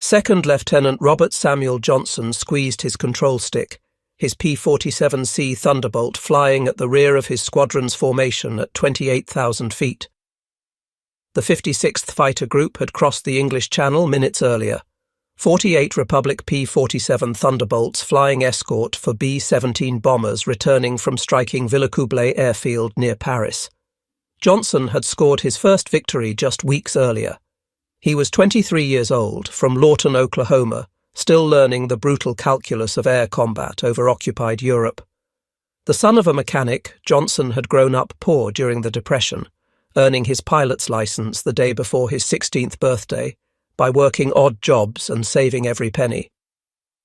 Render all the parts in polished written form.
Second Lieutenant Robert Samuel Johnson squeezed his control stick, his P-47C Thunderbolt flying at the rear of his squadron's formation at 28,000 feet. The 56th Fighter Group had crossed the English Channel minutes earlier. 48 Republic P-47 Thunderbolts flying escort for B-17 bombers returning from striking Villacoublay airfield near Paris. Johnson had scored his first victory just weeks earlier. He was 23 years old, from Lawton, Oklahoma, still learning the brutal calculus of air combat over occupied Europe. The son of a mechanic, Johnson had grown up poor during the Depression, earning his pilot's license the day before his 16th birthday by working odd jobs and saving every penny.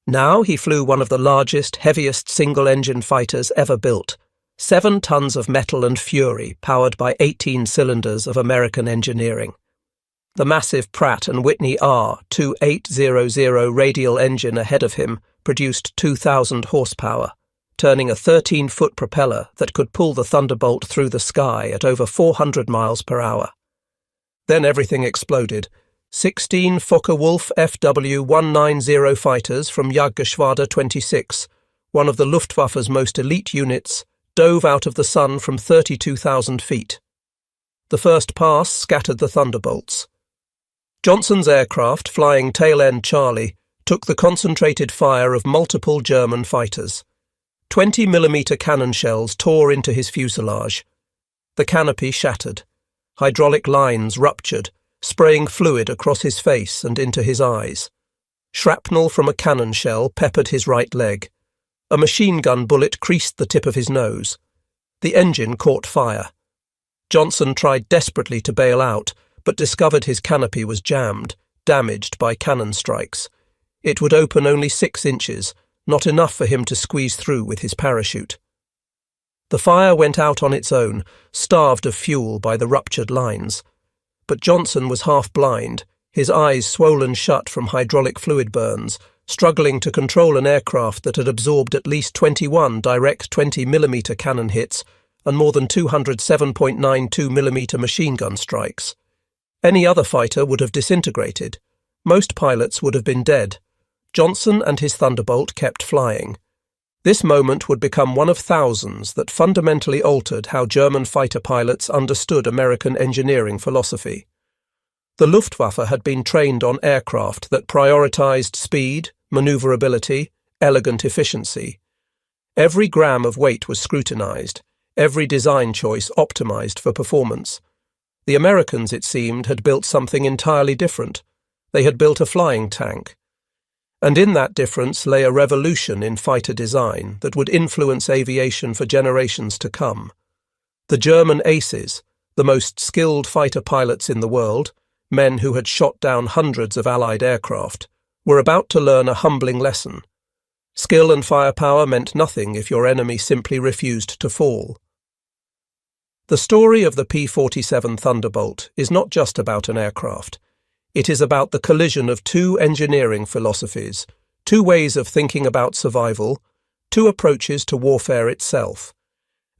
Now he flew one of the largest, heaviest single-engine fighters ever built, 7 tons of metal and fury powered by 18 cylinders of American engineering. The massive Pratt & Whitney R2800 radial engine ahead of him produced 2,000 horsepower, turning a 13-foot propeller that could pull the Thunderbolt through the sky at over 400 miles per hour. Then everything exploded. 16 Focke-Wulf FW-190 fighters from Jagdgeschwader 26, one of the Luftwaffe's most elite units, dove out of the sun from 32,000 feet. The first pass scattered the Thunderbolts. Johnson's aircraft, flying tail-end Charlie, took the concentrated fire of multiple German fighters. 20mm cannon shells tore into his fuselage. The canopy shattered. Hydraulic lines ruptured, spraying fluid across his face and into his eyes. Shrapnel from a cannon shell peppered his right leg. A machine gun bullet creased the tip of his nose. The engine caught fire. Johnson tried desperately to bail out, but discovered his canopy was jammed, damaged by cannon strikes. It would open only 6 inches, not enough for him to squeeze through with his parachute. The fire went out on its own, starved of fuel by the ruptured lines. But Johnson was half blind, his eyes swollen shut from hydraulic fluid burns, struggling to control an aircraft that had absorbed at least 21 direct 20mm cannon hits and more than 200 7.92mm machine gun strikes. Any other fighter would have disintegrated. Most pilots would have been dead. Johnson and his Thunderbolt kept flying. This moment would become one of thousands that fundamentally altered how German fighter pilots understood American engineering philosophy. The Luftwaffe had been trained on aircraft that prioritized speed, maneuverability, elegant efficiency. Every gram of weight was scrutinized, every design choice optimized for performance. The Americans, it seemed, had built something entirely different. They had built a flying tank. And in that difference lay a revolution in fighter design that would influence aviation for generations to come. The German aces, the most skilled fighter pilots in the world, men who had shot down hundreds of Allied aircraft, were about to learn a humbling lesson. Skill and firepower meant nothing if your enemy simply refused to fall. The story of the P-47 Thunderbolt is not just about an aircraft. It is about the collision of 2 engineering philosophies, 2 ways of thinking about survival, 2 approaches to warfare itself.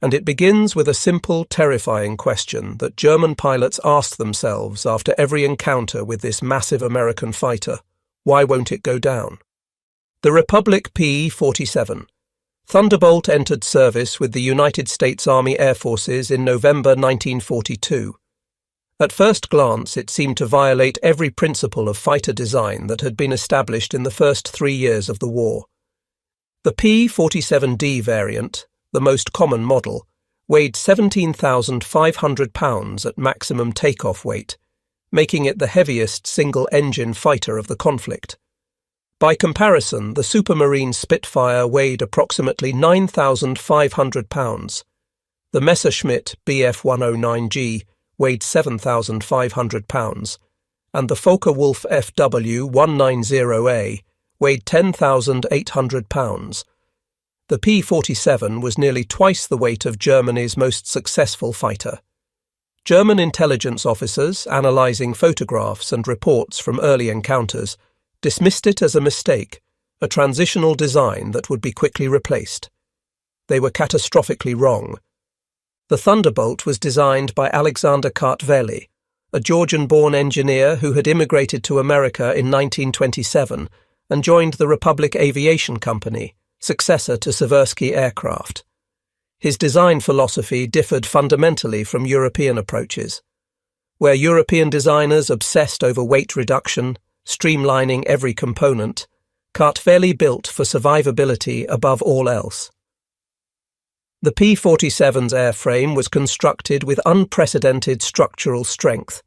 And it begins with a simple, terrifying question that German pilots asked themselves after every encounter with this massive American fighter: why won't it go down? The Republic P-47. Thunderbolt entered service with the United States Army Air Forces in November 1942. At first glance, it seemed to violate every principle of fighter design that had been established in the first 3 years of the war. The P-47D variant, the most common model, weighed 17,500 pounds at maximum takeoff weight, making it the heaviest single-engine fighter of the conflict. By comparison, the Supermarine Spitfire weighed approximately 9,500 pounds. The Messerschmitt Bf-109G weighed 7,500 pounds, and the Focke-Wulf FW-190A weighed 10,800 pounds. The P-47 was nearly twice the weight of Germany's most successful fighter. German intelligence officers, analysing photographs and reports from early encounters, dismissed it as a mistake, a transitional design that would be quickly replaced. They were catastrophically wrong. The Thunderbolt was designed by Alexander Kartveli, a Georgian-born engineer who had immigrated to America in 1927 and joined the Republic Aviation Company, successor to Seversky Aircraft. His design philosophy differed fundamentally from European approaches. Where European designers obsessed over weight reduction, streamlining every component, Kartveli built for survivability above all else. The P-47's airframe was constructed with unprecedented structural strength.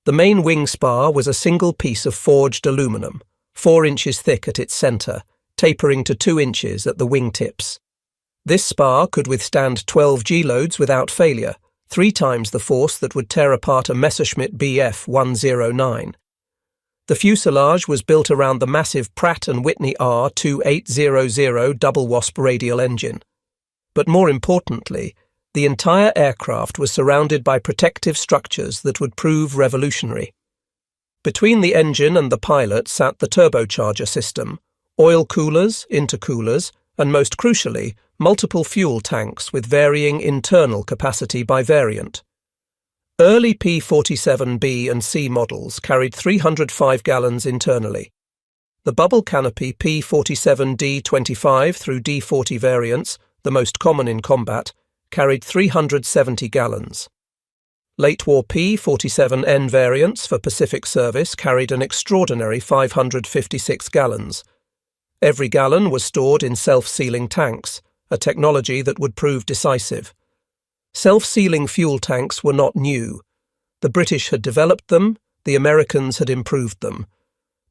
The main wing spar was a single piece of forged aluminum, 4 inches thick at its centre, tapering to 2 inches at the wingtips. This spar could withstand 12 G-loads without failure, 3 times the force that would tear apart a Messerschmitt Bf 109. The fuselage was built around the massive Pratt & Whitney R2800 double-wasp radial engine. But more importantly, the entire aircraft was surrounded by protective structures that would prove revolutionary. Between the engine and the pilot sat the turbocharger system, oil coolers, intercoolers, and most crucially, multiple fuel tanks with varying internal capacity by variant. Early P-47B and C models carried 305 gallons internally. The bubble canopy P-47D 25 through D40 variants, the most common in combat, carried 370 gallons. Late-war P-47N variants for Pacific service carried an extraordinary 556 gallons. Every gallon was stored in self-sealing tanks, a technology that would prove decisive. Self-sealing fuel tanks were not new. The British had developed them, the Americans had improved them.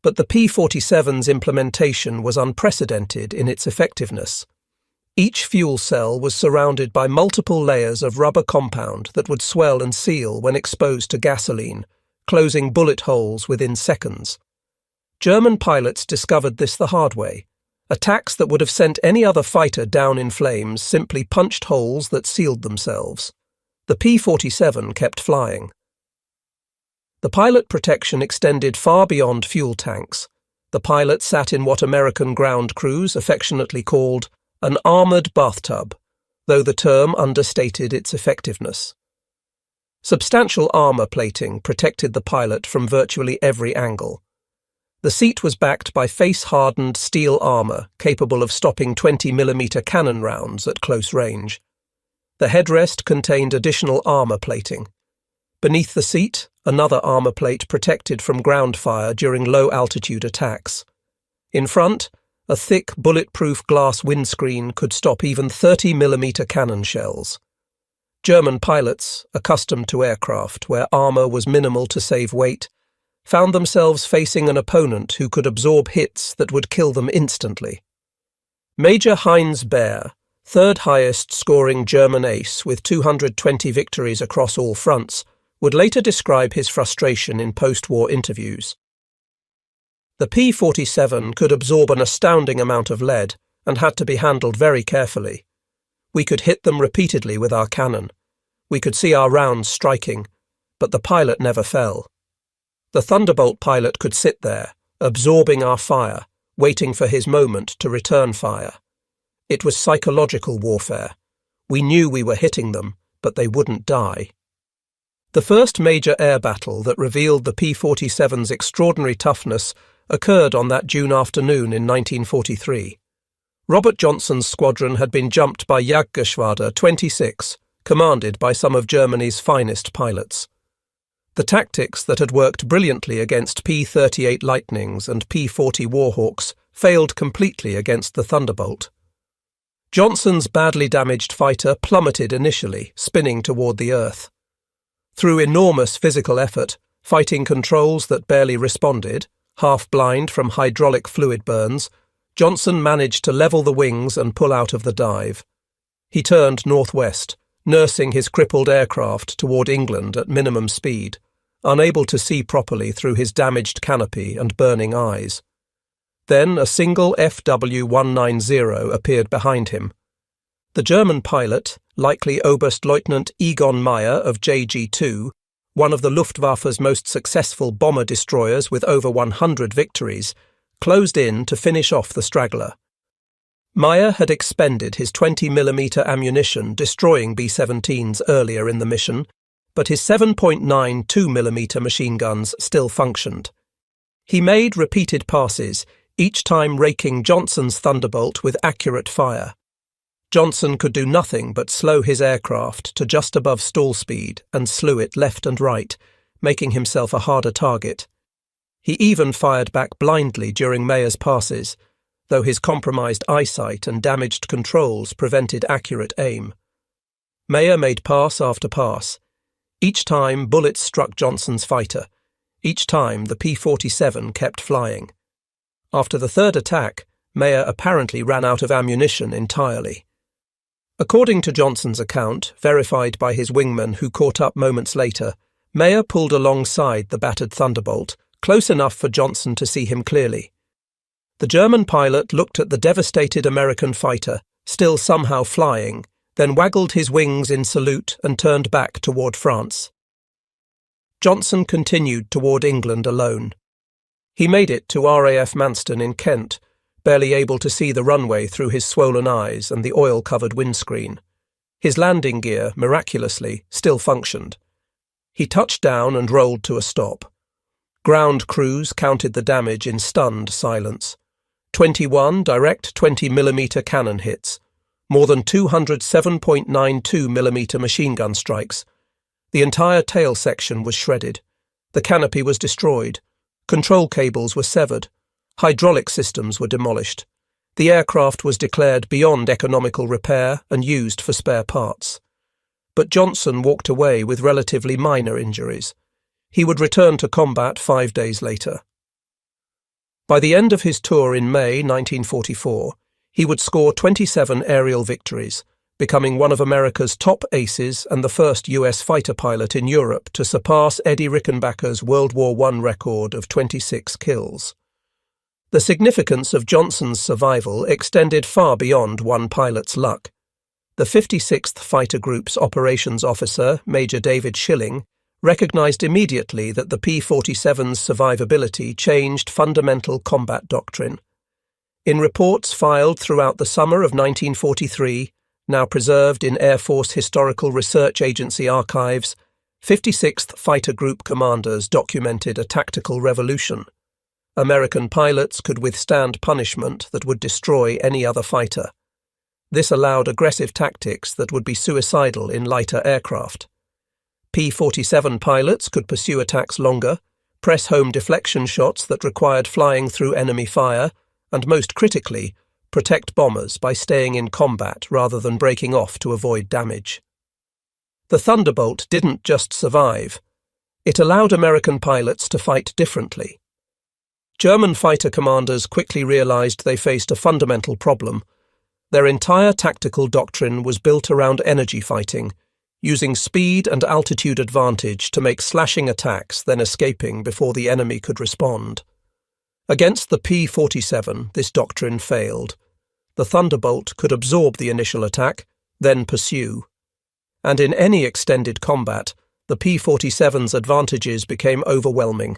But the P-47's implementation was unprecedented in its effectiveness. Each fuel cell was surrounded by multiple layers of rubber compound that would swell and seal when exposed to gasoline, closing bullet holes within seconds. German pilots discovered this the hard way. Attacks that would have sent any other fighter down in flames simply punched holes that sealed themselves. The P-47 kept flying. The pilot protection extended far beyond fuel tanks. The pilot sat in what American ground crews affectionately called an armoured bathtub, though the term understated its effectiveness. Substantial armour plating protected the pilot from virtually every angle. The seat was backed by face-hardened steel armour capable of stopping 20mm cannon rounds at close range. The headrest contained additional armour plating. Beneath the seat, another armour plate protected from ground fire during low-altitude attacks. In front, a thick, bulletproof glass windscreen could stop even 30mm cannon shells. German pilots, accustomed to aircraft where armour was minimal to save weight, found themselves facing an opponent who could absorb hits that would kill them instantly. Major Heinz Baer, third highest scoring German ace with 220 victories across all fronts, would later describe his frustration in post-war interviews. The P-47 could absorb an astounding amount of lead and had to be handled very carefully. We could hit them repeatedly with our cannon. We could see our rounds striking, but the pilot never fell. The Thunderbolt pilot could sit there, absorbing our fire, waiting for his moment to return fire. It was psychological warfare. We knew we were hitting them, but they wouldn't die. The first major air battle that revealed the P-47's extraordinary toughness occurred on that June afternoon in 1943. Robert Johnson's squadron had been jumped by Jagdgeschwader 26, commanded by some of Germany's finest pilots. The tactics that had worked brilliantly against P-38 Lightnings and P-40 Warhawks failed completely against the Thunderbolt. Johnson's badly damaged fighter plummeted initially, spinning toward the earth. Through enormous physical effort, fighting controls that barely responded, half-blind from hydraulic fluid burns, Johnson managed to level the wings and pull out of the dive. He turned northwest, nursing his crippled aircraft toward England at minimum speed, unable to see properly through his damaged canopy and burning eyes. Then a single FW-190 appeared behind him. The German pilot, likely Oberstleutnant Egon Meyer of JG-2, one of the Luftwaffe's most successful bomber destroyers with over 100 victories, closed in to finish off the straggler. Meyer had expended his 20mm ammunition destroying B-17s earlier in the mission, but his 7.9 2mm machine guns still functioned. He made repeated passes, each time raking Johnson's Thunderbolt with accurate fire. Johnson could do nothing but slow his aircraft to just above stall speed and slew it left and right, making himself a harder target. He even fired back blindly during Mayer's passes, though his compromised eyesight and damaged controls prevented accurate aim. Mayer made pass after pass. Each time bullets struck Johnson's fighter. Each time the P-47 kept flying. After the third attack, Mayer apparently ran out of ammunition entirely. According to Johnson's account, verified by his wingman who caught up moments later, Mayer pulled alongside the battered Thunderbolt, close enough for Johnson to see him clearly. The German pilot looked at the devastated American fighter, still somehow flying, then waggled his wings in salute and turned back toward France. Johnson continued toward England alone. He made it to RAF Manston in Kent, barely able to see the runway through his swollen eyes and the oil-covered windscreen. His landing gear, miraculously, still functioned. He touched down and rolled to a stop. Ground crews counted the damage in stunned silence. 21 direct 20mm cannon hits, more than 200 7.92mm machine gun strikes. The entire tail section was shredded. The canopy was destroyed. Control cables were severed. Hydraulic systems were demolished. The aircraft was declared beyond economical repair and used for spare parts. But Johnson walked away with relatively minor injuries. He would return to combat 5 days later. By the end of his tour in May 1944, he would score 27 aerial victories, becoming one of America's top aces and the first US fighter pilot in Europe to surpass Eddie Rickenbacker's World War I record of 26 kills. The significance of Johnson's survival extended far beyond one pilot's luck. The 56th Fighter Group's operations officer, Major David Schilling, recognized immediately that the P-47's survivability changed fundamental combat doctrine. In reports filed throughout the summer of 1943, now preserved in Air Force Historical Research Agency archives, 56th Fighter Group commanders documented a tactical revolution. American pilots could withstand punishment that would destroy any other fighter. This allowed aggressive tactics that would be suicidal in lighter aircraft. P-47 pilots could pursue attacks longer, press home deflection shots that required flying through enemy fire, and most critically, protect bombers by staying in combat rather than breaking off to avoid damage. The Thunderbolt didn't just survive. It allowed American pilots to fight differently. German fighter commanders quickly realized they faced a fundamental problem. Their entire tactical doctrine was built around energy fighting, using speed and altitude advantage to make slashing attacks, then escaping before the enemy could respond. Against the P-47, this doctrine failed. The Thunderbolt could absorb the initial attack, then pursue. And in any extended combat, the P-47's advantages became overwhelming.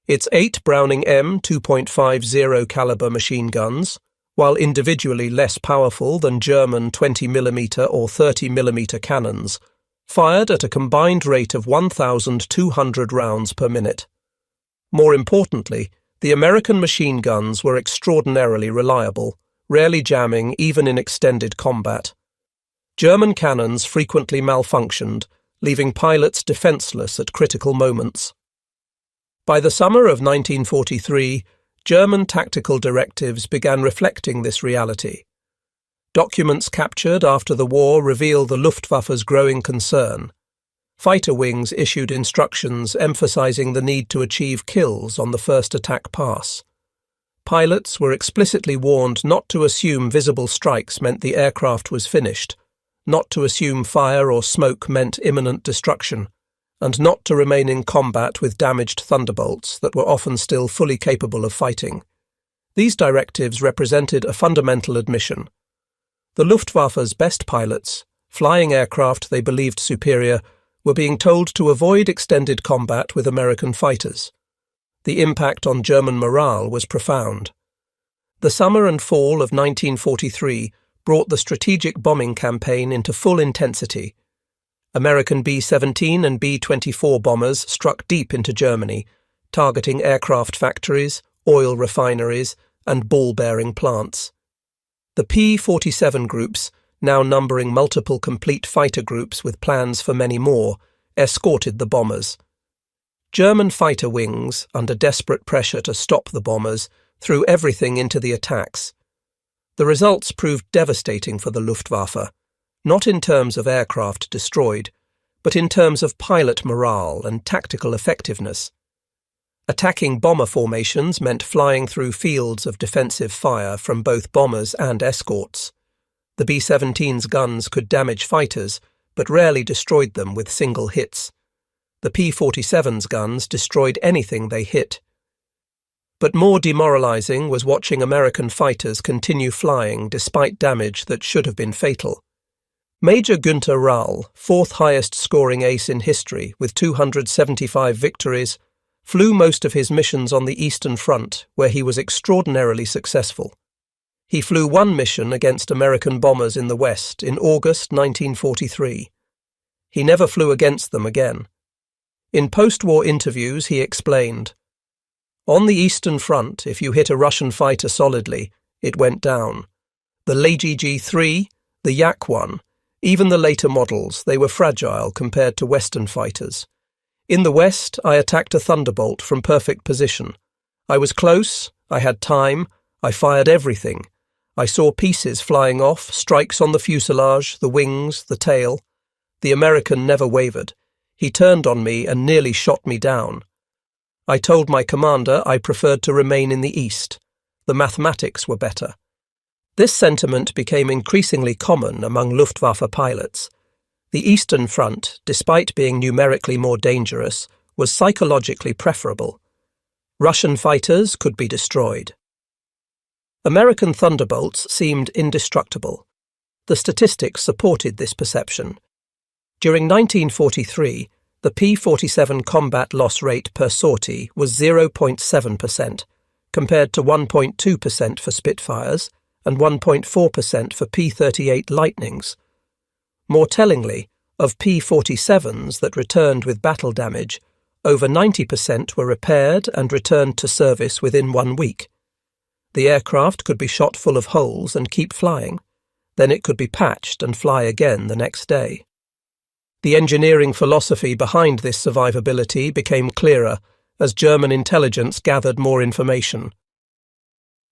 Its 8 Browning M 2.50 caliber machine guns, while individually less powerful than German 20mm or 30mm cannons, fired at a combined rate of 1,200 rounds per minute. More importantly, the American machine guns were extraordinarily reliable, rarely jamming even in extended combat. German cannons frequently malfunctioned, leaving pilots defenseless at critical moments. By the summer of 1943, German tactical directives began reflecting this reality. Documents captured after the war reveal the Luftwaffe's growing concern. Fighter wings issued instructions emphasizing the need to achieve kills on the first attack pass. Pilots were explicitly warned not to assume visible strikes meant the aircraft was finished, not to assume fire or smoke meant imminent destruction, and not to remain in combat with damaged Thunderbolts that were often still fully capable of fighting. These directives represented a fundamental admission. The Luftwaffe's best pilots, flying aircraft they believed superior, were being told to avoid extended combat with American fighters. The impact on German morale was profound. The summer and fall of 1943 brought the strategic bombing campaign into full intensity. American B-17 and B-24 bombers struck deep into Germany, targeting aircraft factories, oil refineries, and ball-bearing plants. The P-47 groups, now numbering multiple complete fighter groups with plans for many more, escorted the bombers. German fighter wings, under desperate pressure to stop the bombers, threw everything into the attacks. The results proved devastating for the Luftwaffe, not in terms of aircraft destroyed, but in terms of pilot morale and tactical effectiveness. Attacking bomber formations meant flying through fields of defensive fire from both bombers and escorts. The B-17's guns could damage fighters, but rarely destroyed them with single hits. The P-47's guns destroyed anything they hit. But more demoralizing was watching American fighters continue flying despite damage that should have been fatal. Major Günther Rall, fourth highest scoring ace in history with 275 victories, flew most of his missions on the Eastern Front, where he was extraordinarily successful. He flew one mission against American bombers in the West in August 1943. He never flew against them again. In post-war interviews, he explained, "On the Eastern Front, if you hit a Russian fighter solidly, it went down. The LGG-3, the Yak-1, even the later models, they were fragile compared to Western fighters. In the West, I attacked a Thunderbolt from perfect position. I was close, I had time, I fired everything. I saw pieces flying off, strikes on the fuselage, the wings, the tail. The American never wavered. He turned on me and nearly shot me down. I told my commander I preferred to remain in the East. The mathematics were better." This sentiment became increasingly common among Luftwaffe pilots. The Eastern Front, despite being numerically more dangerous, was psychologically preferable. Russian fighters could be destroyed. American Thunderbolts seemed indestructible. The statistics supported this perception. During 1943, the P-47 combat loss rate per sortie was 0.7%, compared to 1.2% for Spitfires and 1.4% for P-38 Lightnings. More tellingly, of P-47s that returned with battle damage, over 90% were repaired and returned to service within 1 week. The aircraft could be shot full of holes and keep flying. Then it could be patched and fly again the next day. The engineering philosophy behind this survivability became clearer as German intelligence gathered more information.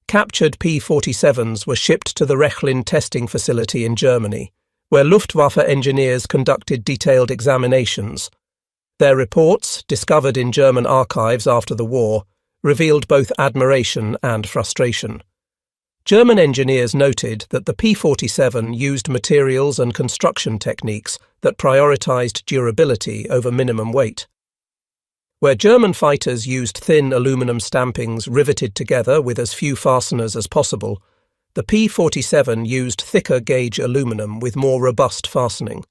Captured P-47s were shipped to the Rechlin testing facility in Germany, where Luftwaffe engineers conducted detailed examinations. Their reports, discovered in German archives after the war, revealed both admiration and frustration. German engineers noted that the P-47 used materials and construction techniques that prioritized durability over minimum weight. Where German fighters used thin aluminum stampings riveted together with as few fasteners as possible, the P-47 used thicker gauge aluminum with more robust fastening.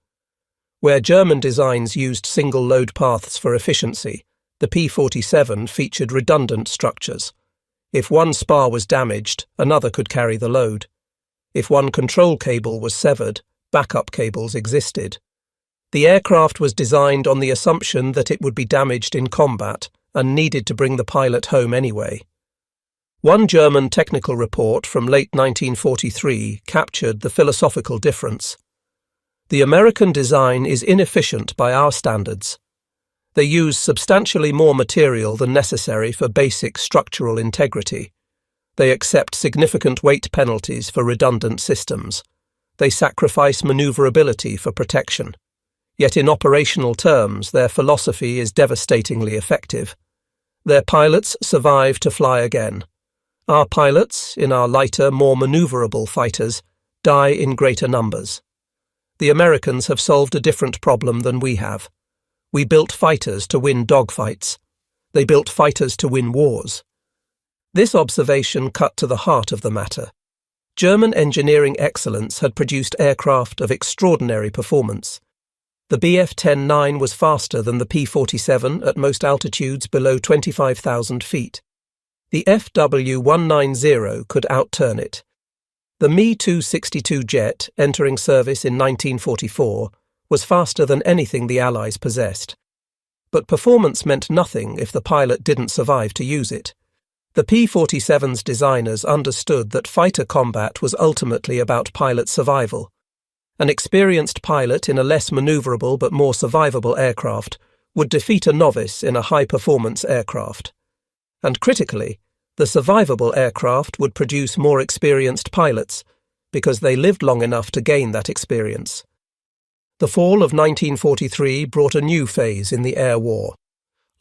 Where German designs used single load paths for efficiency, the P-47 featured redundant structures. If one spar was damaged, another could carry the load. If one control cable was severed, backup cables existed. The aircraft was designed on the assumption that it would be damaged in combat and needed to bring the pilot home anyway. One German technical report from late 1943 captured the philosophical difference. The American design is inefficient by our standards. They use substantially more material than necessary for basic structural integrity. They accept significant weight penalties for redundant systems. They sacrifice maneuverability for protection. Yet in operational terms, their philosophy is devastatingly effective. Their pilots survive to fly again. Our pilots, in our lighter, more maneuverable fighters, die in greater numbers. The Americans have solved a different problem than we have. We built fighters to win dogfights. They built fighters to win wars. This observation cut to the heart of the matter. German engineering excellence had produced aircraft of extraordinary performance. The Bf-10-9 was faster than the P-47 at most altitudes below 25,000 feet. The FW-190 could outturn it. The Me-262 jet, entering service in 1944, was faster than anything the Allies possessed. But performance meant nothing if the pilot didn't survive to use it. The P-47's designers understood that fighter combat was ultimately about pilot survival. An experienced pilot in a less maneuverable but more survivable aircraft would defeat a novice in a high-performance aircraft. And critically, the survivable aircraft would produce more experienced pilots, because they lived long enough to gain that experience. The fall of 1943 brought a new phase in the air war.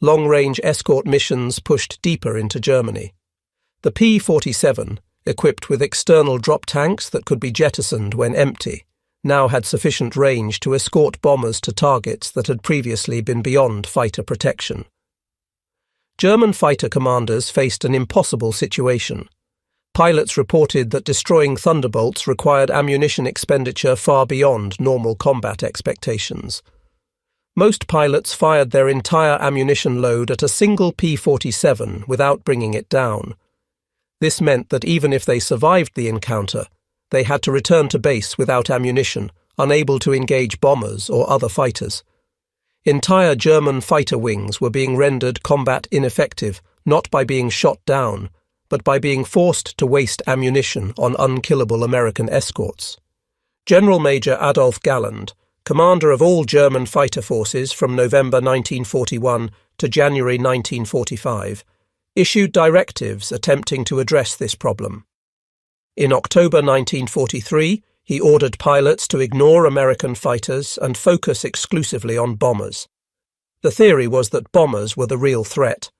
Long-range escort missions pushed deeper into Germany. The P-47, equipped with external drop tanks that could be jettisoned when empty, now had sufficient range to escort bombers to targets that had previously been beyond fighter protection. German fighter commanders faced an impossible situation. Pilots reported that destroying Thunderbolts required ammunition expenditure far beyond normal combat expectations. Most pilots fired their entire ammunition load at a single P-47 without bringing it down. This meant that even if they survived the encounter, they had to return to base without ammunition, unable to engage bombers or other fighters. Entire German fighter wings were being rendered combat ineffective, not by being shot down, but by being forced to waste ammunition on unkillable American escorts. General Major Adolf Galland, commander of all German fighter forces from November 1941 to January 1945, issued directives attempting to address this problem. In October 1943, he ordered pilots to ignore American fighters and focus exclusively on bombers. The theory was that bombers were the real threat.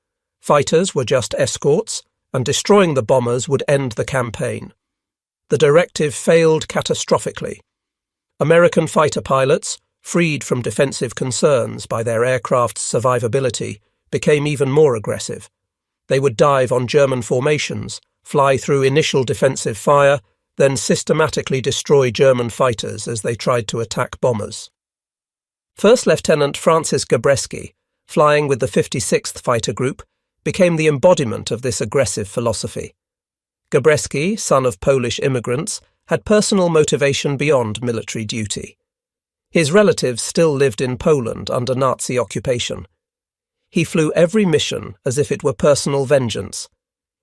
Fighters were just escorts, and destroying the bombers would end the campaign. The directive failed catastrophically. American fighter pilots, freed from defensive concerns by their aircraft's survivability, became even more aggressive. They would dive on German formations, fly through initial defensive fire, then systematically destroy German fighters as they tried to attack bombers. First Lieutenant Francis Gabreski, flying with the 56th Fighter Group, became the embodiment of this aggressive philosophy. Gabreski, son of Polish immigrants, had personal motivation beyond military duty. His relatives still lived in Poland under Nazi occupation. He flew every mission as if it were personal vengeance.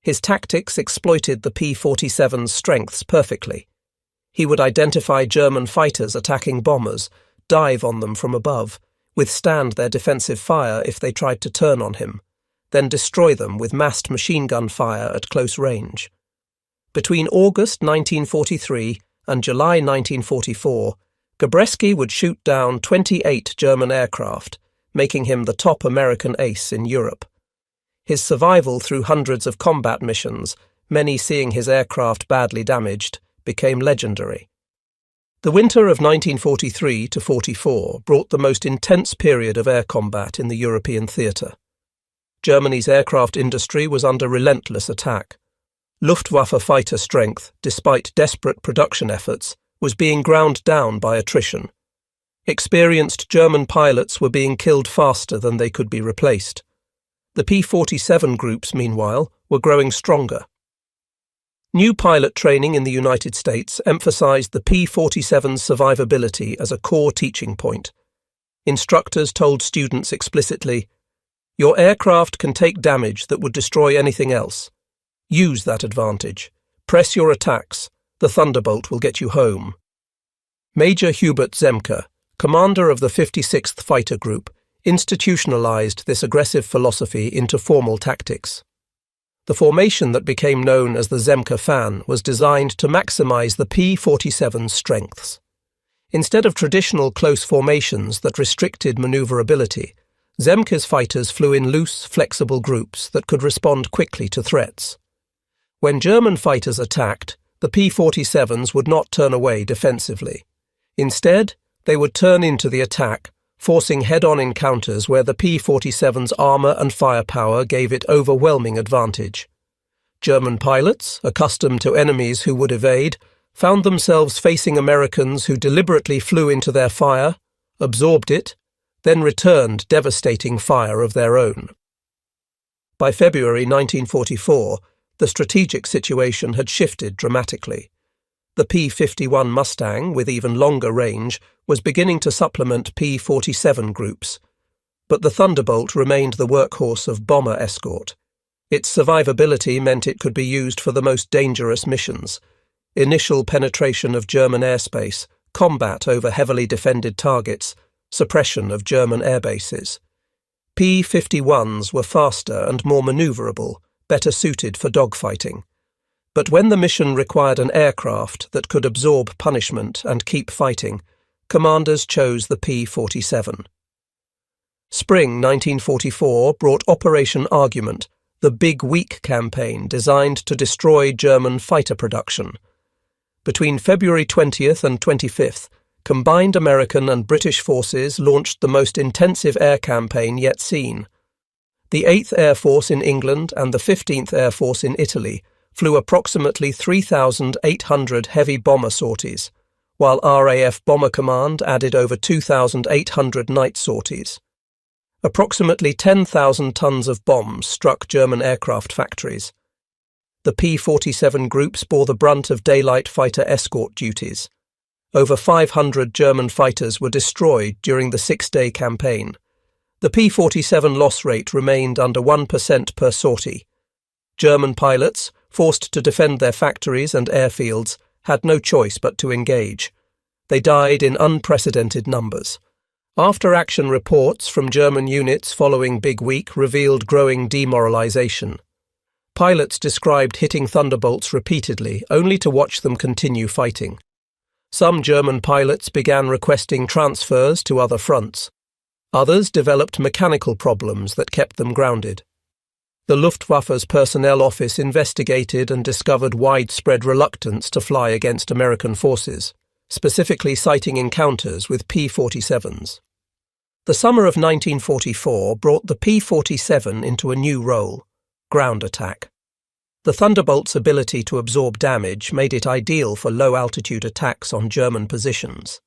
His tactics exploited the P-47's strengths perfectly. He would identify German fighters attacking bombers, dive on them from above, withstand their defensive fire if they tried to turn on him, then destroy them with massed machine gun fire at close range. Between August 1943 and July 1944, Gabreski would shoot down 28 German aircraft, making him the top American ace in Europe. His survival through hundreds of combat missions, many seeing his aircraft badly damaged, became legendary. The winter of 1943 to 44 brought the most intense period of air combat in the European theatre. Germany's aircraft industry was under relentless attack. Luftwaffe fighter strength, despite desperate production efforts, was being ground down by attrition. Experienced German pilots were being killed faster than they could be replaced. The P-47 groups, meanwhile, were growing stronger. New pilot training in the United States emphasized the P-47's survivability as a core teaching point. Instructors told students explicitly, "Your aircraft can take damage that would destroy anything else. Use that advantage. Press your attacks. The Thunderbolt will get you home." Major Hubert Zemke, commander of the 56th Fighter Group, institutionalized this aggressive philosophy into formal tactics. The formation that became known as the Zemke Fan was designed to maximize the P-47's strengths. Instead of traditional close formations that restricted maneuverability, Zemke's fighters flew in loose, flexible groups that could respond quickly to threats. When German fighters attacked, the P-47s would not turn away defensively. Instead, they would turn into the attack, forcing head-on encounters where the P-47's armour and firepower gave it overwhelming advantage. German pilots, accustomed to enemies who would evade, found themselves facing Americans who deliberately flew into their fire, absorbed it, then returned devastating fire of their own. By February 1944, the strategic situation had shifted dramatically. The P-51 Mustang, with even longer range, was beginning to supplement P-47 groups. But the Thunderbolt remained the workhorse of bomber escort. Its survivability meant it could be used for the most dangerous missions: initial penetration of German airspace, combat over heavily defended targets, suppression of German airbases. P-51s were faster and more manoeuvrable, better suited for dogfighting. But when the mission required an aircraft that could absorb punishment and keep fighting, commanders chose the P-47. Spring 1944 brought Operation Argument, the Big Week campaign designed to destroy German fighter production. Between February 20th and 25th, combined American and British forces launched the most intensive air campaign yet seen. The 8th Air Force in England and the 15th Air Force in Italy flew approximately 3,800 heavy bomber sorties, while RAF Bomber Command added over 2,800 night sorties. Approximately 10,000 tons of bombs struck German aircraft factories. The P-47 groups bore the brunt of daylight fighter escort duties. Over 500 German fighters were destroyed during the 6-day campaign. The P-47 loss rate remained under 1% per sortie. German pilots, forced to defend their factories and airfields, had no choice but to engage. They died in unprecedented numbers. After-action reports from German units following Big Week revealed growing demoralization. Pilots described hitting Thunderbolts repeatedly, only to watch them continue fighting. Some German pilots began requesting transfers to other fronts. Others developed mechanical problems that kept them grounded. The Luftwaffe's personnel office investigated and discovered widespread reluctance to fly against American forces, specifically citing encounters with P-47s. The summer of 1944 brought the P-47 into a new role: ground attack. The Thunderbolt's ability to absorb damage made it ideal for low-altitude attacks on German positions.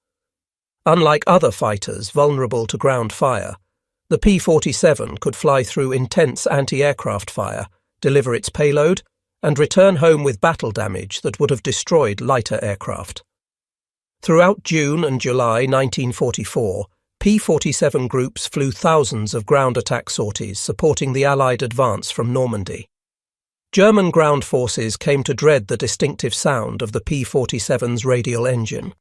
Unlike other fighters vulnerable to ground fire, the P-47 could fly through intense anti-aircraft fire, deliver its payload, and return home with battle damage that would have destroyed lighter aircraft. Throughout June and July 1944, P-47 groups flew thousands of ground attack sorties supporting the Allied advance from Normandy. German ground forces came to dread the distinctive sound of the P-47's radial engine.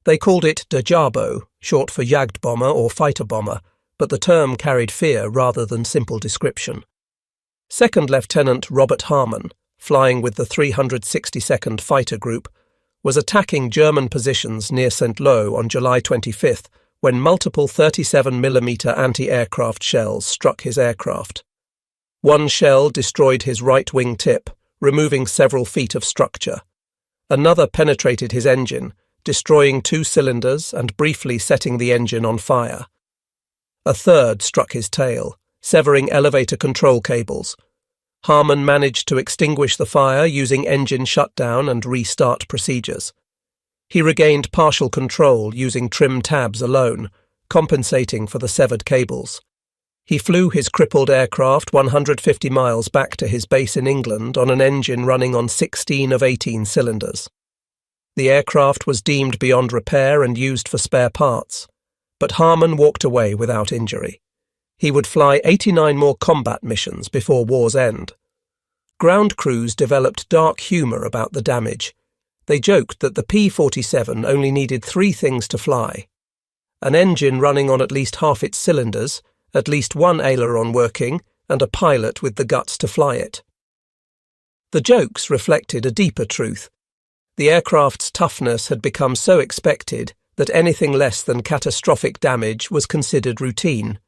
They called it der Jabo, short for Jagdbomber or fighter bomber, but the term carried fear rather than simple description. Second Lieutenant Robert Harmon, flying with the 362nd Fighter Group, was attacking German positions near Saint-Lô on July 25th when multiple 37mm anti-aircraft shells struck his aircraft. One shell destroyed his right wing tip, removing several feet of structure. Another penetrated his engine, destroying 2 cylinders and briefly setting the engine on fire. A third struck his tail, severing elevator control cables. Harmon managed to extinguish the fire using engine shutdown and restart procedures. He regained partial control using trim tabs alone, compensating for the severed cables. He flew his crippled aircraft 150 miles back to his base in England on an engine running on 16 of 18 cylinders. The aircraft was deemed beyond repair and used for spare parts, but Harmon walked away without injury. He would fly 89 more combat missions before war's end. Ground crews developed dark humour about the damage. They joked that the P-47 only needed 3 things to fly: an engine running on at least half its cylinders, at least one aileron working, and a pilot with the guts to fly it. The jokes reflected a deeper truth. The aircraft's toughness had become so expected that anything less than catastrophic damage was considered routine.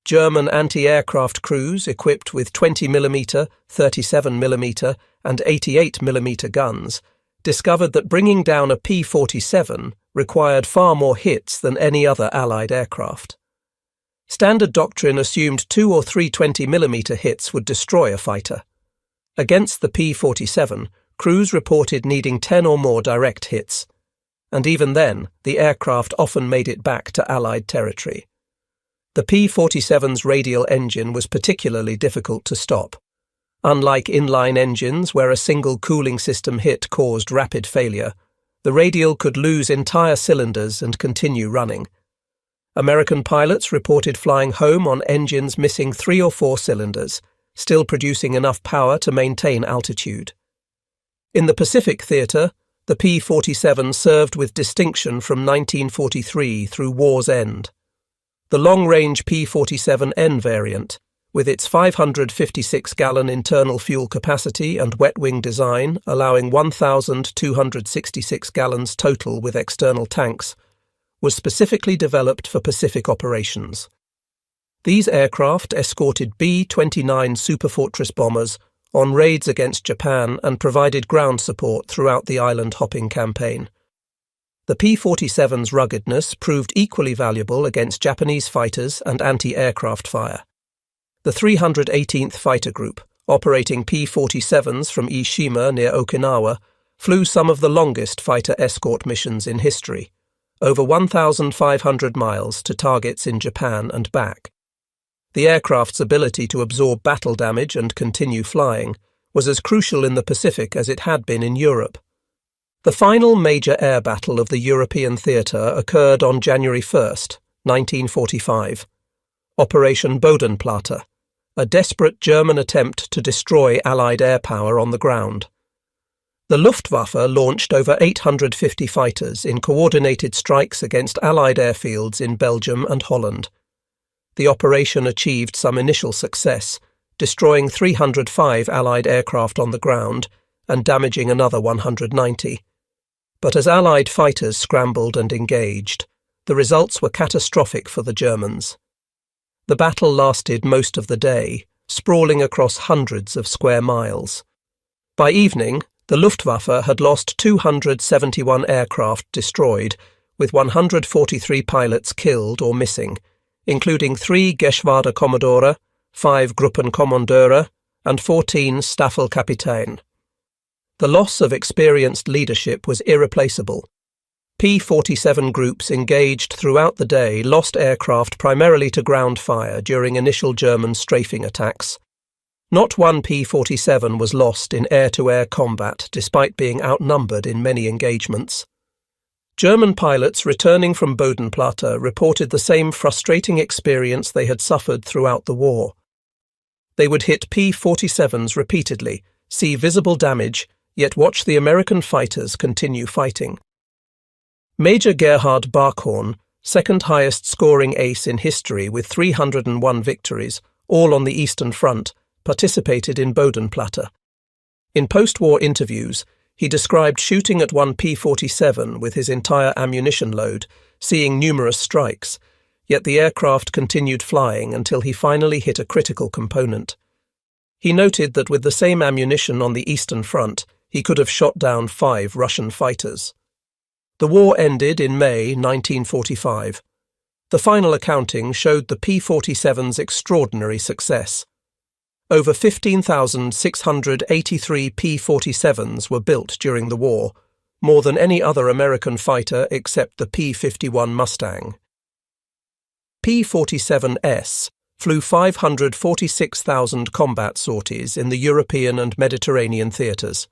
German anti-aircraft crews equipped with 20mm, 37mm, and 88mm guns discovered that bringing down a P-47 required far more hits than any other Allied aircraft. Standard doctrine assumed 2 or 3 20mm hits would destroy a fighter. Against the P-47, crews reported needing 10 or more direct hits, and even then, the aircraft often made it back to Allied territory. The P-47's radial engine was particularly difficult to stop. Unlike inline engines where a single cooling system hit caused rapid failure, The Radial could lose entire cylinders and continue running. American pilots reported flying home on engines missing 3 or 4 cylinders, still producing enough power to maintain altitude. In the Pacific theatre, the P-47 served with distinction from 1943 through war's end. The long-range P-47N variant, with its 556-gallon internal fuel capacity and wet-wing design allowing 1,266 gallons total with external tanks, was specifically developed for Pacific operations. These aircraft escorted B-29 Superfortress bombers on raids against Japan and provided ground support throughout the island-hopping campaign. The P-47's ruggedness proved equally valuable against Japanese fighters and anti-aircraft fire. The 318th Fighter Group, operating P-47s from Ishima near Okinawa, flew some of the longest fighter escort missions in history, over 1,500 miles to targets in Japan and back. The aircraft's ability to absorb battle damage and continue flying was as crucial in the Pacific as it had been in Europe. The final major air battle of the European theatre occurred on January 1, 1945. Operation Bodenplatte, a desperate German attempt to destroy Allied air power on the ground. The Luftwaffe launched over 850 fighters in coordinated strikes against Allied airfields in Belgium and Holland. The operation achieved some initial success, destroying 305 Allied aircraft on the ground and damaging another 190. But as Allied fighters scrambled and engaged, the results were catastrophic for the Germans. The battle lasted most of the day, sprawling across hundreds of square miles. By evening, the Luftwaffe had lost 271 aircraft destroyed, with 143 pilots killed or missing, including 3 Geschwaderkommodore, 5 Gruppenkommandeure, and 14 Staffelkapitän. The loss of experienced leadership was irreplaceable. P-47 groups engaged throughout the day lost aircraft primarily to ground fire during initial German strafing attacks. Not one P-47 was lost in air-to-air combat despite being outnumbered in many engagements. German pilots returning from Bodenplatte reported the same frustrating experience they had suffered throughout the war. They would hit P-47s repeatedly, see visible damage, yet watch the American fighters continue fighting. Major Gerhard Barkhorn, second highest scoring ace in history with 301 victories, all on the Eastern Front, participated in Bodenplatte. In post-war interviews, he described shooting at one P-47 with his entire ammunition load, seeing numerous strikes, yet the aircraft continued flying until he finally hit a critical component. He noted that with the same ammunition on the Eastern Front, he could have shot down 5 Russian fighters. The war ended in May 1945. The final accounting showed the P-47's extraordinary success. Over 15,683 P-47s were built during the war, more than any other American fighter except the P-51 Mustang. P-47S flew 546,000 combat sorties in the European and Mediterranean theatres.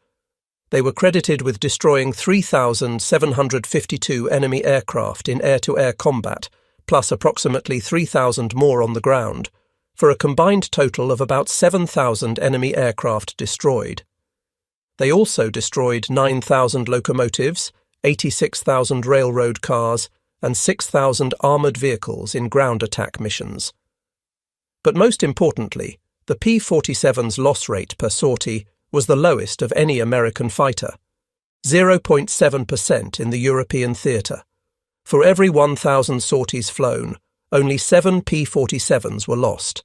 They were credited with destroying 3,752 enemy aircraft in air-to-air combat, plus approximately 3,000 more on the ground, for a combined total of about 7,000 enemy aircraft destroyed. They also destroyed 9,000 locomotives, 86,000 railroad cars, and 6,000 armoured vehicles in ground attack missions. But most importantly, the P-47's loss rate per sortie was the lowest of any American fighter, 0.7% in the European theatre. For every 1,000 sorties flown, only 7 P-47s were lost.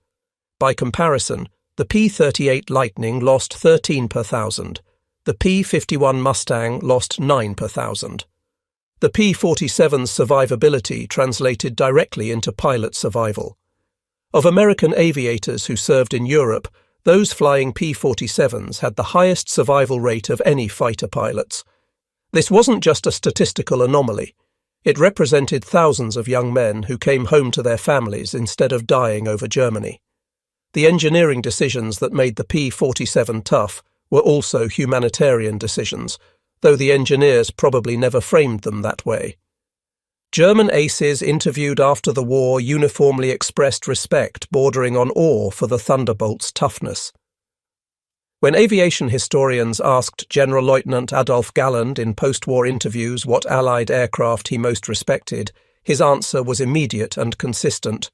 By comparison, the P-38 Lightning lost 13 per thousand. The P-51 Mustang lost 9 per thousand. The P-47's survivability translated directly into pilot survival. Of American aviators who served in Europe, those flying P-47s had the highest survival rate of any fighter pilots. This wasn't just a statistical anomaly. It represented thousands of young men who came home to their families instead of dying over Germany. The engineering decisions that made the P-47 tough were also humanitarian decisions, though the engineers probably never framed them that way. German aces interviewed after the war uniformly expressed respect bordering on awe for the Thunderbolt's toughness. When aviation historians asked General Lieutenant Adolf Galland in post-war interviews what Allied aircraft he most respected, his answer was immediate and consistent.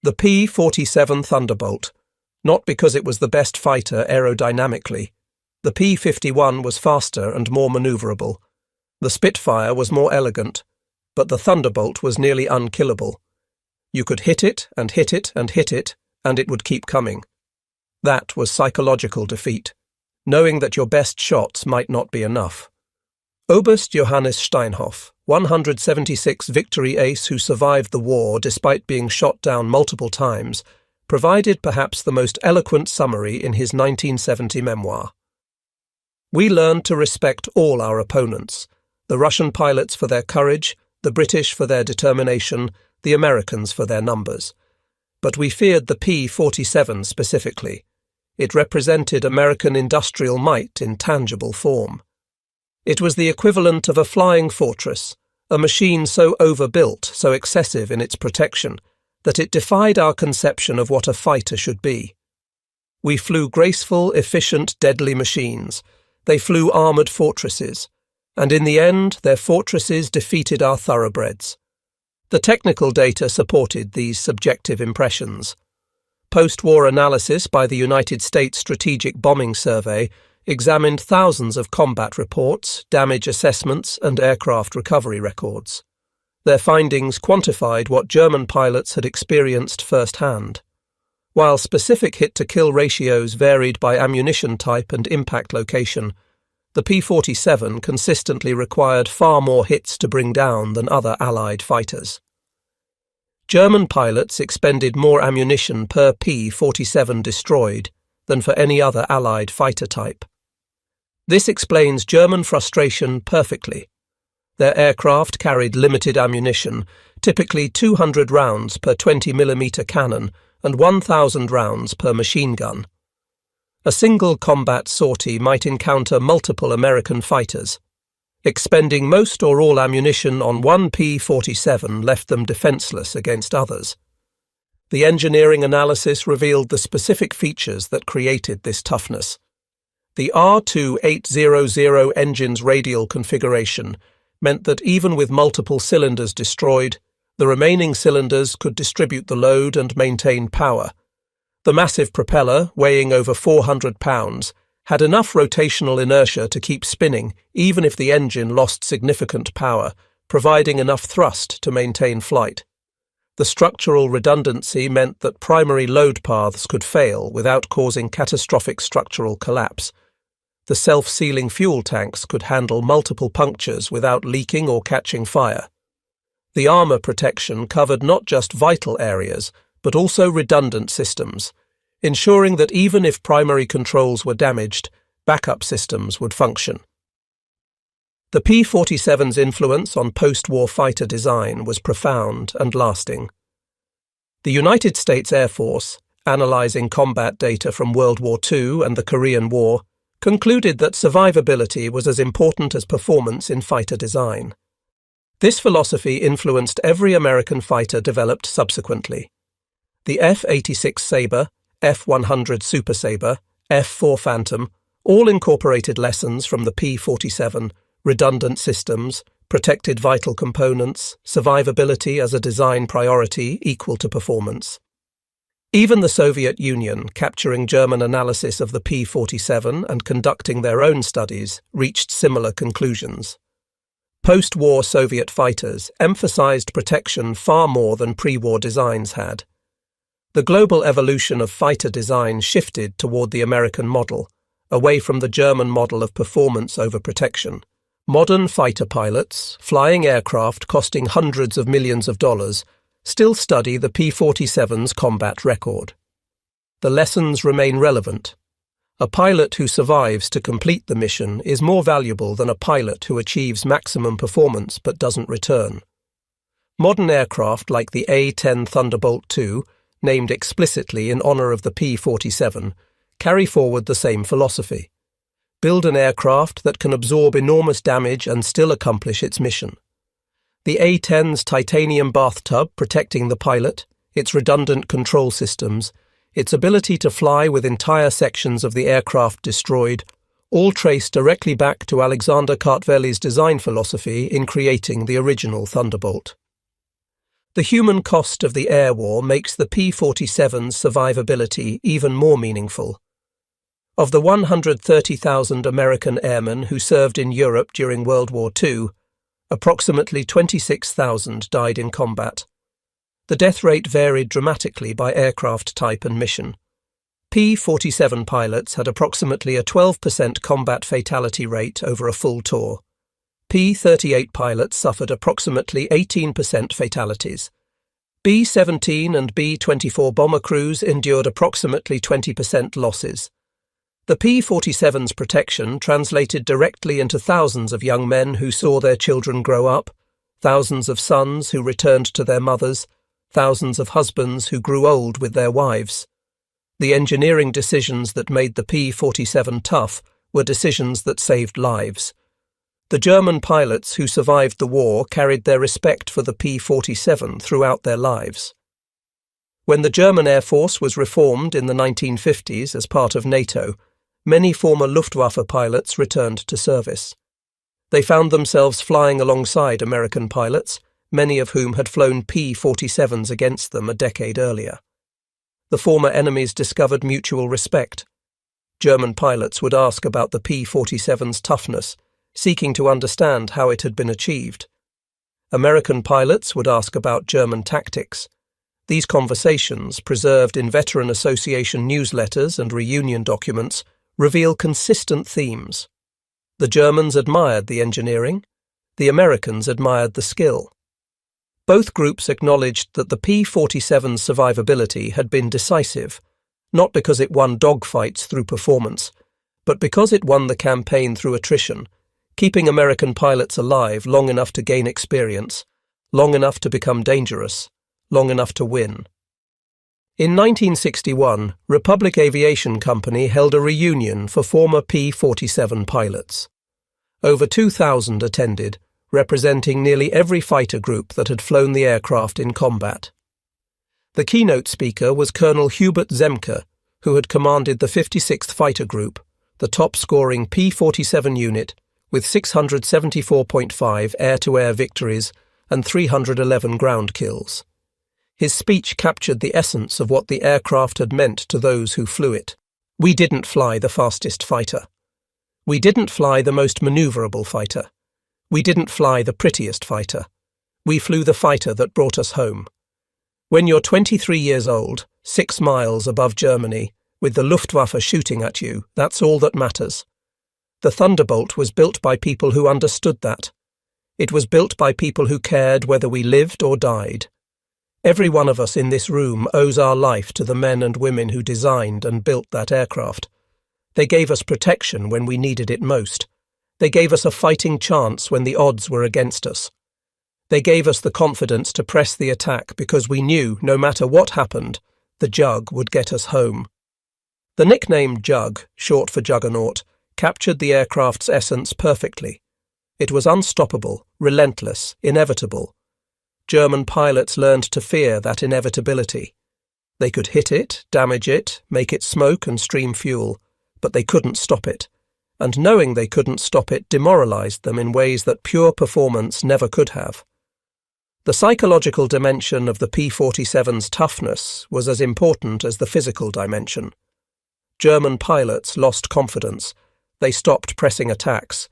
The P-47 Thunderbolt, not because it was the best fighter aerodynamically. The P-51 was faster and more maneuverable. The Spitfire was more elegant, but the Thunderbolt was nearly unkillable. You could hit it and hit it and hit it, and it would keep coming. That was psychological defeat, knowing that your best shots might not be enough. Oberst Johannes Steinhoff, 176 victory ace who survived the war despite being shot down multiple times, provided perhaps the most eloquent summary in his 1970 memoir. We learned to respect all our opponents, the Russian pilots for their courage, the British for their determination, the Americans for their numbers. But we feared the P-47 specifically. It represented American industrial might in tangible form. It was the equivalent of a flying fortress, a machine so overbuilt, so excessive in its protection, that it defied our conception of what a fighter should be. We flew graceful, efficient, deadly machines. They flew armoured fortresses, and in the end their fortresses defeated our thoroughbreds. The technical data supported these subjective impressions. Post-war analysis by the United States Strategic Bombing Survey examined thousands of combat reports, damage assessments, and aircraft recovery records. Their findings quantified what German pilots had experienced firsthand. While specific hit-to-kill ratios varied by ammunition type and impact location, the P-47 consistently required far more hits to bring down than other Allied fighters. German pilots expended more ammunition per P-47 destroyed than for any other Allied fighter type. This explains German frustration perfectly. Their aircraft carried limited ammunition, typically 200 rounds per 20mm cannon and 1,000 rounds per machine gun. A single combat sortie might encounter multiple American fighters. Expending most or all ammunition on one P-47 left them defenseless against others. The engineering analysis revealed the specific features that created this toughness. The R2800 engine's radial configuration meant that even with multiple cylinders destroyed, the remaining cylinders could distribute the load and maintain power. The massive propeller, weighing over 400 pounds, had enough rotational inertia to keep spinning even if the engine lost significant power, providing enough thrust to maintain flight. The structural redundancy meant that primary load paths could fail without causing catastrophic structural collapse. The self-sealing fuel tanks could handle multiple punctures without leaking or catching fire. The armour protection covered not just vital areas, but also redundant systems, ensuring that even if primary controls were damaged, backup systems would function. The P-47's influence on post-war fighter design was profound and lasting. The United States Air Force, analysing combat data from World War II and the Korean War, concluded that survivability was as important as performance in fighter design. This philosophy influenced every American fighter developed subsequently. The F-86 Sabre, F-100 Super Sabre, F-4 Phantom all incorporated lessons from the P-47, redundant systems, protected vital components, survivability as a design priority equal to performance. Even the Soviet Union, capturing German analysis of the P-47 and conducting their own studies, reached similar conclusions. Post-war Soviet fighters emphasized protection far more than pre-war designs had. The global evolution of fighter design shifted toward the American model, away from the German model of performance over protection. Modern fighter pilots, flying aircraft costing hundreds of millions of dollars, still study the P-47's combat record. The lessons remain relevant. A pilot who survives to complete the mission is more valuable than a pilot who achieves maximum performance but doesn't return. Modern aircraft like the A-10 Thunderbolt II, named explicitly in honour of the P-47, carry forward the same philosophy. Build an aircraft that can absorb enormous damage and still accomplish its mission. The A-10's titanium bathtub protecting the pilot, its redundant control systems, its ability to fly with entire sections of the aircraft destroyed, all trace directly back to Alexander Kartvel's design philosophy in creating the original Thunderbolt. The human cost of the air war makes the P-47's survivability even more meaningful. Of the 130,000 American airmen who served in Europe during World War II, approximately 26,000 died in combat. The death rate varied dramatically by aircraft type and mission. P-47 pilots had approximately a 12% combat fatality rate over a full tour. P-38 pilots suffered approximately 18% fatalities. B-17 and B-24 bomber crews endured approximately 20% losses. The P-47's protection translated directly into thousands of young men who saw their children grow up, thousands of sons who returned to their mothers, thousands of husbands who grew old with their wives. The engineering decisions that made the P-47 tough were decisions that saved lives. The German pilots who survived the war carried their respect for the P-47 throughout their lives. When the German Air Force was reformed in the 1950s as part of NATO, many former Luftwaffe pilots returned to service. They found themselves flying alongside American pilots, many of whom had flown P-47s against them a decade earlier. The former enemies discovered mutual respect. German pilots would ask about the P-47's toughness, seeking to understand how it had been achieved. American pilots would ask about German tactics. These conversations, preserved in Veteran Association newsletters and reunion documents, reveal consistent themes. The Germans admired the engineering. The Americans admired the skill. Both groups acknowledged that the P-47's survivability had been decisive, not because it won dogfights through performance, but because it won the campaign through attrition, keeping American pilots alive long enough to gain experience, long enough to become dangerous, long enough to win. In 1961, Republic Aviation Company held a reunion for former P-47 pilots. Over 2,000 attended, representing nearly every fighter group that had flown the aircraft in combat. The keynote speaker was Colonel Hubert Zemke, who had commanded the 56th Fighter Group, the top-scoring P-47 unit, with 674.5 air-to-air victories and 311 ground kills. His speech captured the essence of what the aircraft had meant to those who flew it. We didn't fly the fastest fighter. We didn't fly the most maneuverable fighter. We didn't fly the prettiest fighter. We flew the fighter that brought us home. When you're 23 years old, 6 miles above Germany, with the Luftwaffe shooting at you, that's all that matters. The Thunderbolt was built by people who understood that. It was built by people who cared whether we lived or died. Every one of us in this room owes our life to the men and women who designed and built that aircraft. They gave us protection when we needed it most. They gave us a fighting chance when the odds were against us. They gave us the confidence to press the attack because we knew, no matter what happened, the Jug would get us home. The nickname Jug, short for Juggernaut, captured the aircraft's essence perfectly. It was unstoppable, relentless, inevitable. German pilots learned to fear that inevitability. They could hit it, damage it, make it smoke and stream fuel, but they couldn't stop it. And knowing they couldn't stop it demoralized them in ways that pure performance never could have. The psychological dimension of the P-47's toughness was as important as the physical dimension. German pilots lost confidence. They stopped pressing attacks.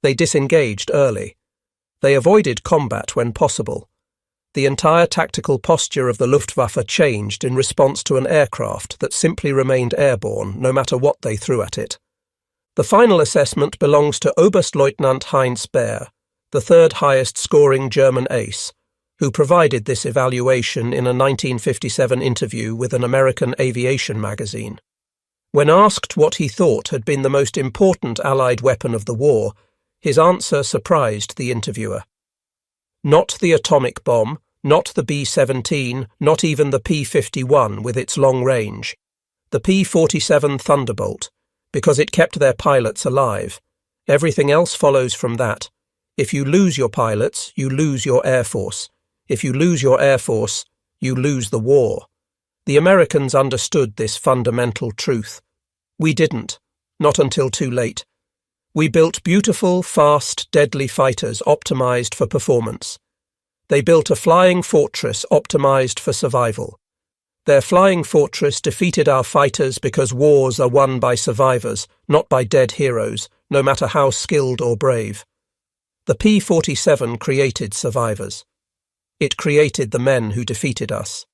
They disengaged early. They avoided combat when possible. The entire tactical posture of the Luftwaffe changed in response to an aircraft that simply remained airborne no matter what they threw at it. The final assessment belongs to Oberstleutnant Heinz Baer, the third highest scoring German ace, who provided this evaluation in a 1957 interview with an American aviation magazine. When asked what he thought had been the most important Allied weapon of the war, his answer surprised the interviewer. Not the atomic bomb, not the B-17, not even the P-51 with its long range. The P-47 Thunderbolt, because it kept their pilots alive. Everything else follows from that. If you lose your pilots, you lose your air force. If you lose your air force, you lose the war. The Americans understood this fundamental truth. We didn't, not until too late. We built beautiful, fast, deadly fighters optimized for performance. They built a flying fortress optimized for survival. Their flying fortress defeated our fighters because wars are won by survivors, not by dead heroes, no matter how skilled or brave. The P-47 created survivors. It created the men who defeated us.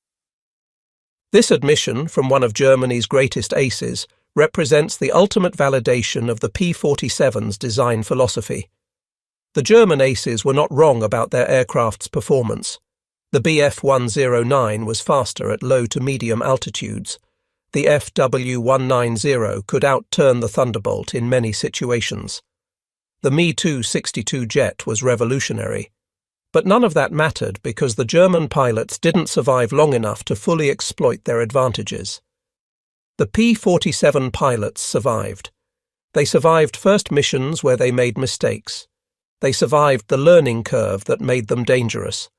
This admission from one of Germany's greatest aces represents the ultimate validation of the P-47's design philosophy. The German aces were not wrong about their aircraft's performance. The Bf-109 was faster at low to medium altitudes. The FW-190 could outturn the Thunderbolt in many situations. The Me-262 jet was revolutionary. But none of that mattered because the German pilots didn't survive long enough to fully exploit their advantages. The P-47 pilots survived. They survived first missions where they made mistakes. They survived the learning curve that made them dangerous.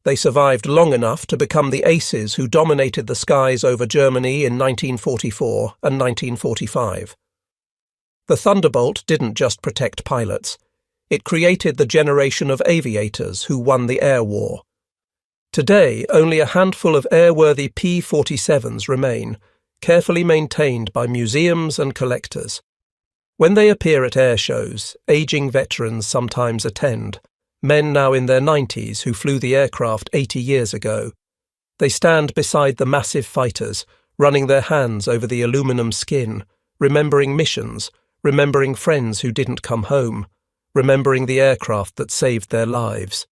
They survived long enough to become the aces who dominated the skies over Germany in 1944 and 1945. The Thunderbolt didn't just protect pilots. It created the generation of aviators who won the air war. Today, only a handful of airworthy P-47s remain, carefully maintained by museums and collectors. When they appear at air shows, aging veterans sometimes attend, men now in their 90s who flew the aircraft 80 years ago. They stand beside the massive fighters, running their hands over the aluminum skin, remembering missions, remembering friends who didn't come home, remembering the aircraft that saved their lives.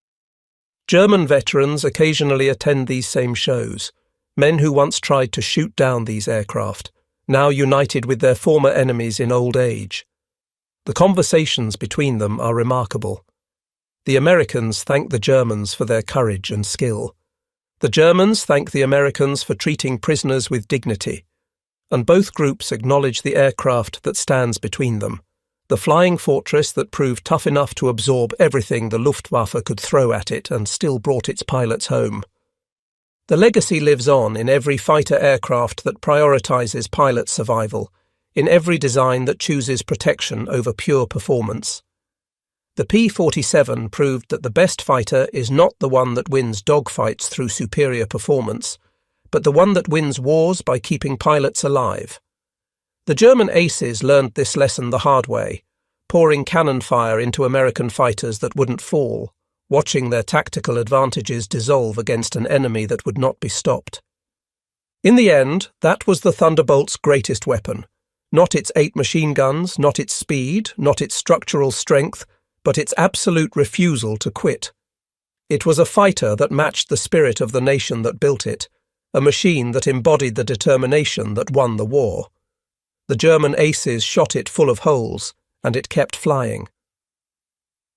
German veterans occasionally attend these same shows, men who once tried to shoot down these aircraft, now united with their former enemies in old age. The conversations between them are remarkable. The Americans thank the Germans for their courage and skill. The Germans thank the Americans for treating prisoners with dignity. And both groups acknowledge the aircraft that stands between them, the flying fortress that proved tough enough to absorb everything the Luftwaffe could throw at it and still brought its pilots home. The legacy lives on in every fighter aircraft that prioritizes pilot survival, in every design that chooses protection over pure performance. The P-47 proved that the best fighter is not the one that wins dogfights through superior performance, but the one that wins wars by keeping pilots alive. The German aces learned this lesson the hard way, pouring cannon fire into American fighters that wouldn't fall, watching their tactical advantages dissolve against an enemy that would not be stopped. In the end, that was the Thunderbolt's greatest weapon. Not its 8 machine guns, not its speed, not its structural strength, but its absolute refusal to quit. It was a fighter that matched the spirit of the nation that built it, a machine that embodied the determination that won the war. The German aces shot it full of holes, and it kept flying.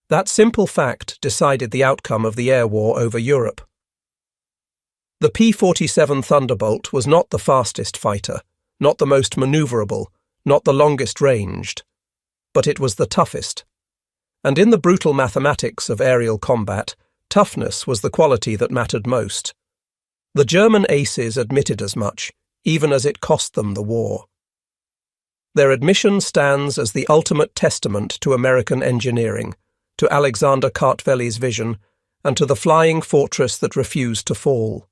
That simple fact decided the outcome of the air war over Europe. The P-47 Thunderbolt was not the fastest fighter, not the most maneuverable, not the longest ranged, but it was the toughest. And in the brutal mathematics of aerial combat, toughness was the quality that mattered most. The German aces admitted as much, even as it cost them the war. Their admission stands as the ultimate testament to American engineering, to Alexander Kartvel's vision, and to the flying fortress that refused to fall.